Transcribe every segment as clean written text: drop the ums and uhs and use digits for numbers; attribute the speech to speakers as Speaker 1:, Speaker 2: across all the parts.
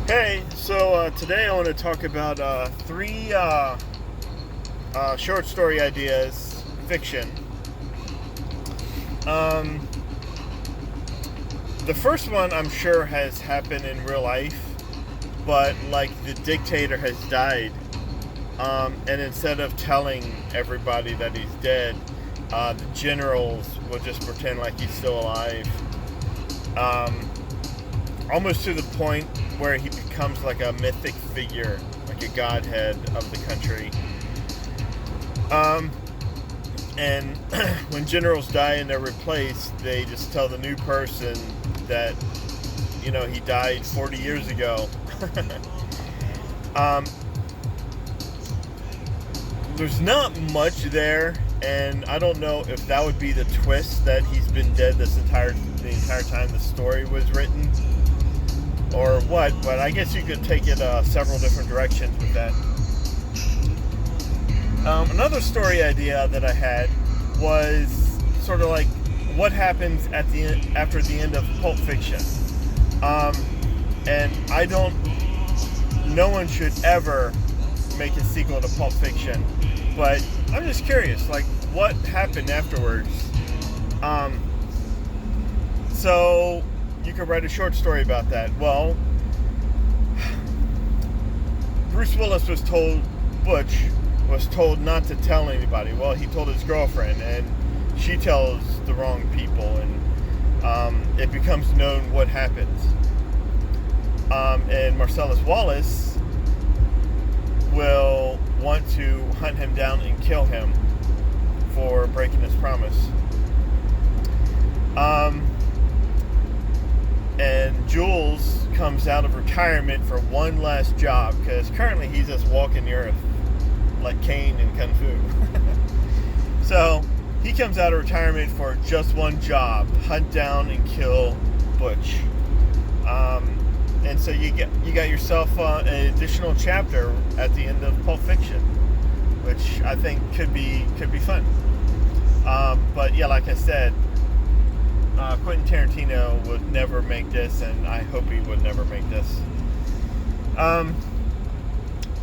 Speaker 1: Hey, so today I want to talk about three short story ideas, fiction. Um, the first one I'm sure has happened in real life, but like the dictator has died, and instead of telling everybody that he's dead, the generals will just pretend like he's still alive. Um, Almost to the point where he becomes like a mythic figure, like a godhead of the country. Um, and when generals die and they're replaced, they just tell the new person that, he died 40 years ago. um, there's not much there, and I don't know if that would be the twist that he's been dead the entire time the story was written, or what, but I guess you could take it several different directions with that. Another story idea that I had was sort of like what happens at the end, after the end of Pulp Fiction. And no one should ever make a sequel to Pulp Fiction, but I'm just curious, like, what happened afterwards? So you could write a short story about that. Well, Bruce Willis Butch was told not to tell anybody. Well, he told his girlfriend, and she tells the wrong people, and it becomes known what happens. And Marcellus Wallace will want to hunt him down and kill him for breaking his promise. And Jules comes out of retirement for one last job, because currently he's just walking the earth like Kane in Kung Fu. So he comes out of retirement for just one job: hunt down and kill Butch. And so you got yourself an additional chapter at the end of Pulp Fiction, which I think could be fun. But yeah, like I said, Quentin Tarantino would never make this, and I hope he would never make this.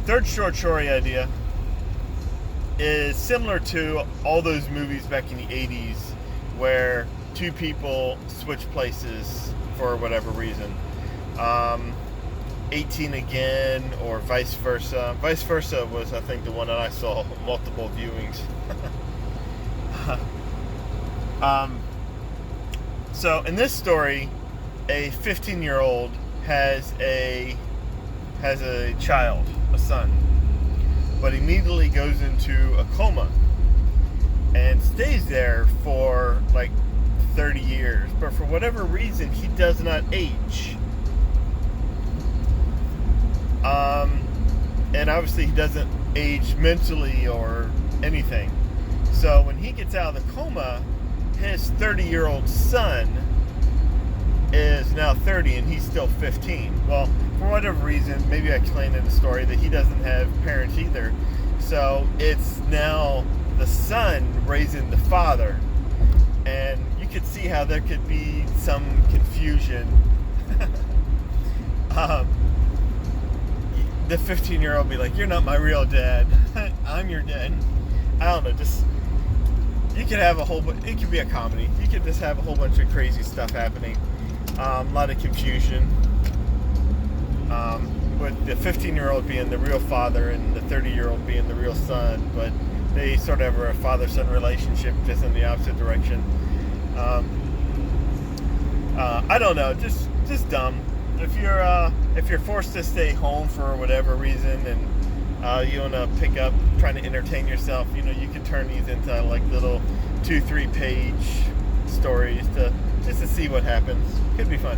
Speaker 1: Third short story idea is similar to all those movies back in the 80s where two people switch places for whatever reason. 18 Again, or Vice Versa. Vice Versa was, I think, the one that I saw multiple viewings. So in this story, a 15-year-old has a child, a son, but immediately goes into a coma and stays there for like 30 years. But for whatever reason, he does not age. And obviously he doesn't age mentally or anything. So when he gets out of the coma, his 30-year-old son is now 30 and he's still 15. Well, for whatever reason, maybe I explained in the story that he doesn't have parents either. So it's now the son raising the father. And you could see how there could be some confusion. The 15-year-old be like, "You're not my real dad. I'm your dad." I don't know, just... You could have it could be a comedy. You could just have a whole bunch of crazy stuff happening. A lot of confusion. With the 15-year-old being the real father and the 30-year-old being the real son. But they sort of have a father-son relationship, just in the opposite direction. I don't know, just dumb. If you're forced to stay home for whatever reason, and you want to pick up trying to entertain yourself, you can turn these into like little 2-3 page stories just to see what happens. Could be fun.